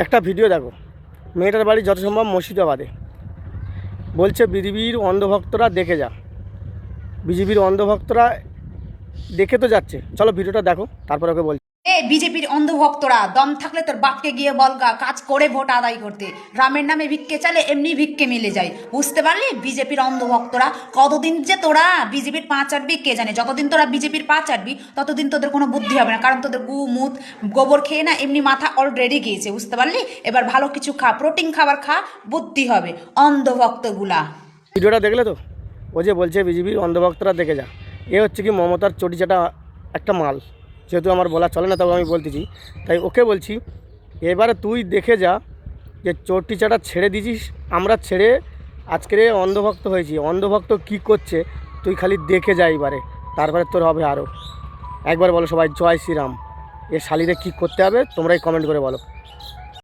একটা ভিডিও দেখো, মেয়েটার বাড়ি যত সম্ভব মুর্শিদাবাদে। বলছে বিজেপির অন্ধভক্তরা দেখে যা। বিজেপির অন্ধভক্তরা দেখে তো যাচ্ছে, চলো ভিডিওটা দেখো, তারপর ওকে বলছি। বিজেপির অন্ধভক্তরা দম থাকলে তোর বাপকে গিয়ে বলগা কাজ করে ভোট আদায় করতে। রামের নামে ভিক্ষে চালে এমনি ভিক্ষে মিলে যায়, বুঝতে পারলি? বিজেপির অন্ধভক্তরা কতদিন যে তোরা বিজেপির পা চাটবি কে জানে। যতদিন তোরা বিজেপির পা চাটবি ততদিন তোদের কোনো বুদ্ধি হবে না, কারণ তোদের গু মুত গোবর খেয়ে না এমনি মাথা অলরেডি গিয়েছে, বুঝতে পারলি? এবার ভালো কিছু খা, প্রোটিন খাবার খা, বুদ্ধি হবে। অন্ধভক্তগুলা ভিডিওটা দেখলে তো? ও যে বলছে বিজেপির অন্ধভক্তরা দেখে যা, এ হচ্ছে কি মমতার চটিচাটা একটা মাল। যেহেতু আমার বলা চলে না, তবে আমি বলতেছি, তাই ওকে বলছি এবারে তুই দেখে যা যে চটিচাটা ছেড়ে দিছিস, আমরা ছেড়ে আজকের অন্ধভক্ত হয়েছি। অন্ধভক্ত কি করছে তুই খালি দেখে যা এবারে, তারপরে তোর হবে আরও। একবার বলো সবাই জয় শ্রীরাম। এ শালিরে কী করতে হবে তোমরাই কমেন্ট করে বলো।